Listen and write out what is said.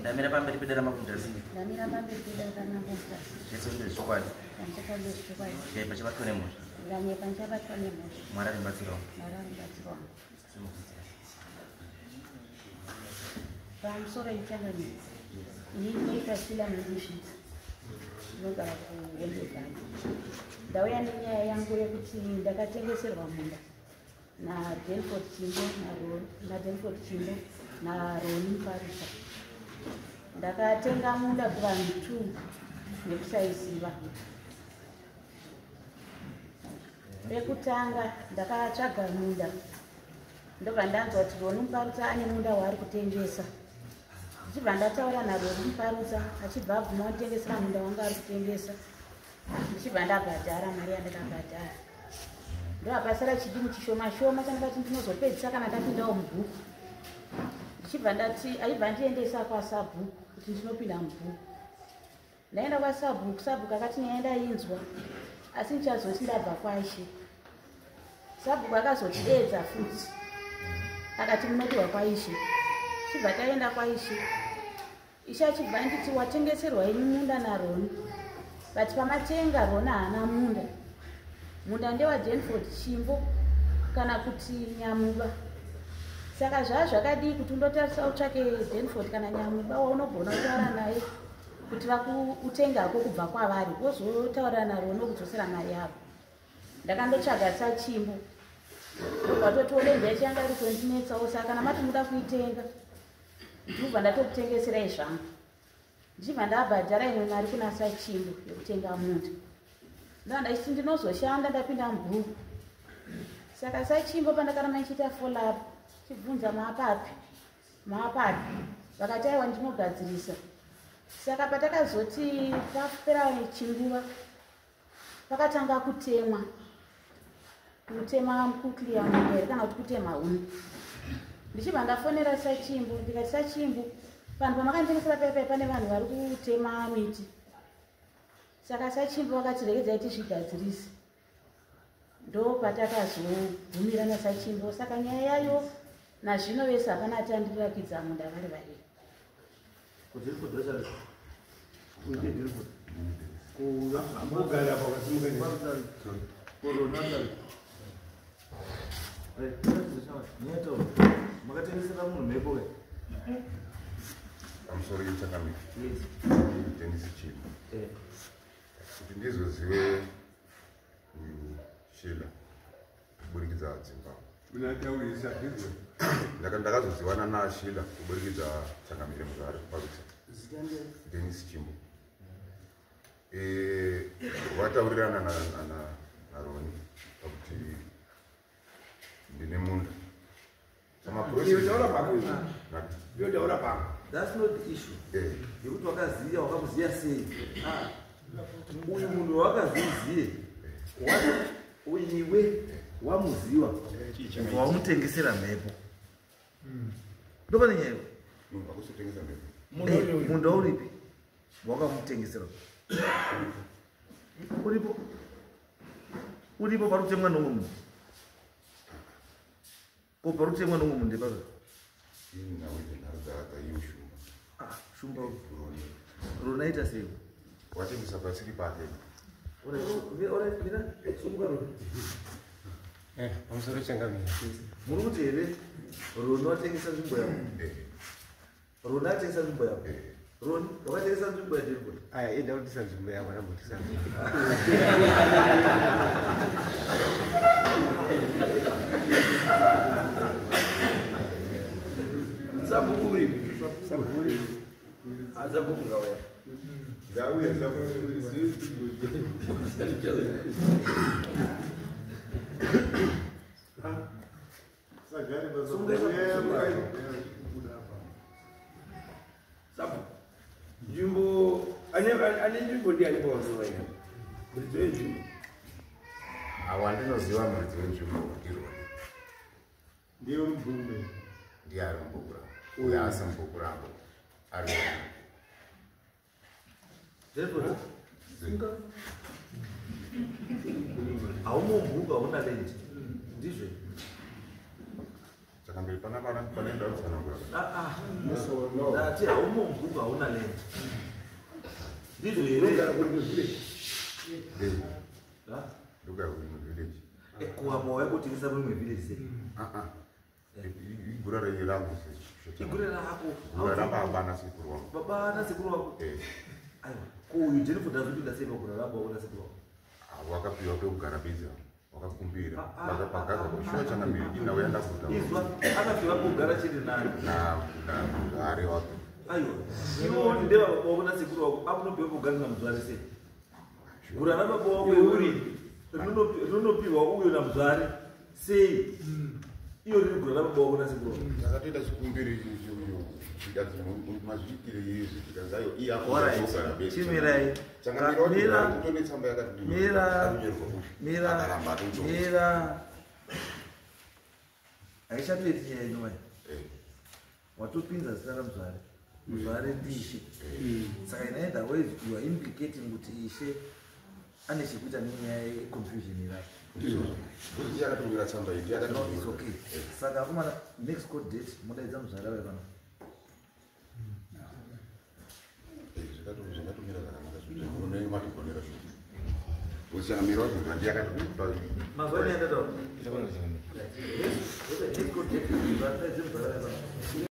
Ndamira pamberi pedera mabundasi. Ndamira pamberi pedera mabundasi. Yesu ndiye zvikwadi. Panchakabve zvikwadi. Pachabatwa nemhosva. Ndanye panchabatwa nemhosva. Mwari arimbatsirawo. Mwari arimbatsirawo. Pamusoro yechanganisi. Inini ndinoita Sila Musicians. Ndinogara kuWembezani. Ndauya nenyaya yangu yekuti ndakatengeserwa munda naDelford Chimbo naRoni Parusa. Ndakatenga munda kuvanhu 2 nekusaisiva. Pekutanga ndakatsvaga munda ndobva ndanzwa kuti Roni Parusa ane munda waari kutengesa. Ndichibva ndataura naRoni Parusa achibva abvuma kutengesera munda wanga ari kutengesa. Ndichibva ndabhadhara mari yandakabhadhara. Ndopasara chidini chishoma shoma chandakati ndinozopedzisa kana ndapindawo mubhuku. Ndichibva ndati aibva ndiendesa kwaSabhuku kuti ndinopinda mubhuku. Ndaenda kwaSabhuku, Sabhuku akati ndainzwa asi ndichazoti ndabva kwaIshe. Sabhuku akazotiedza futi akati munopiwa kwaIshe. Tichibva taenda kwaIshe. Ishe achibva nditi watengeserwa ini munda naRoni. But pamatenga Roni haana munda. Munda ndewaDelford Chimbo kana kuti Nyamuba. Saka zvazvakadii kuti undotarisa utsvake Delford kana Nyamuba waunogona kutaura naye kuti vakutengako kubva kwavari wozotaura naRoni kudzosera mari yavo. Ndakandotsvaga saChimbo. Watoti lenje yanga iri kundinetsawo saka kana mati muda kuitenga ndibva ndatokutengeserai zvangu. Ndichibva ndabhadhara imwe mari kuna saChimbo yekutenga munda. Ndachiti ndinozoshanda ndapinda mubhuku. Saka saChimbo pandakaramba ndichiita follow up chibvunza maapapi vakati aiwa ndinogadzirisa. Saka patakazoti papera chinguva pakatanga kutema kukliya munda kana kuti kutema huni. Ndichibva ndafonera saChimbo ndikati saChimbo vanhu pamakanitengesera pepe pane vanhu vari kutema miti. Saka saChimbo vakati regedzai tizvigadzirise. Ndopatakazogumirana saChimbo. Saka nyaya yayo nazvino vese hapana atandirakidza munda vari vaviri. Makatengesera munhu mhepo we? Pamusoro yechangamisi Dennis Chimbo kuti ndizozive uyu Shila kuburikidza Zimbabwe. Ndakazozivana naShila kuburikidza Changamire Mugare Parusa Dennis Chimbo. Vataurirana naRoni pakuti ndine munda. That's not the issue. Yekuti wakaziya wakamuziya sei? Uyu munhu wakaziziye. Uyiwe wamuziwa. Wamutengesera mhepo. Ndopane nyaya. Munhu akusotengesa mhepo. Munhu uripi? Wakamutengesera. Uripo parutemwa nomwe munhu. Ko parutemwa nomwe munhu ndeparo. Ini nawite nharadza yemushumba. Shumba Roni aita sei? Watengesa pasiri pake. Ora shumba Roni. Pamusoro Changamire. Muri kuti here Roni watengesa nzvimbo yavo. Roni atengesa nzvimbo yavo. Roni wakatengesa nzvimbo yaDelford. Aya enda kutisa nzvimbo yavo anambotisa. Sabhuku ngauya. Ngauya Jumbo, ane nzvimbo ndiani pawaziva ina? Muridzo wenzvimbo. Wandinoziva muridzo wenzvimbo ndironi. Ndiye mubhuku. Ndiye ari mubhuku rangu. Uye asi mubhuku rangu ari Delford. Haumubhuku hauna lenje. Ndizvo. Sambil pana ndau sana kwa. Ndati haumungu hauna land. Ndizvo Unogara here. kuri kuzvile. Ndoga kuri village. Kuhamba waikutengesa mumwe village sei? Igura rangu se. Igura rako. Igura ramba na sikuru wangu. Baba na sikuru wako. Aiwa. Kuyu ndinofunda zvipinda sei pakura ramba una sikuru wako. Wakapiwa pekugara biza. Wakakumbira. Vakapagaza kushuwa chana mbiri nauyanda kuta. Izwa akapiwa kugara chiri nani? Na ari wako. Aiwa. Iwo ndeva waona sikuru wako akunopiwa kugara namuzvare sei? Gura ramba wako uri. Runopiwa uyo namuzvare sei? Iyo riri gura ramba wako nasikuru wako. Akatoita chikumbiri icho tikati mazvikire izvi tikanzayo iye akugara besi. Chimirai. Mira. Haichateti nyaya inomai. Watopinza zita ramuzvare. Muzvare ndiishe. Saka in either ways you are implicating kuti ishe ane chekuita nenyaya yeconfusion irati. Yakatumira tsamba iyi No, it's okay. Saka akomana next court date mudaidza muzvare wayo kana. Zvakatumira zvakanaka une matigonera zvo. Uchakamira kuti ndiyakatumira. Mazuva enda taura. Next court date mudaidza muzvare wayo kana.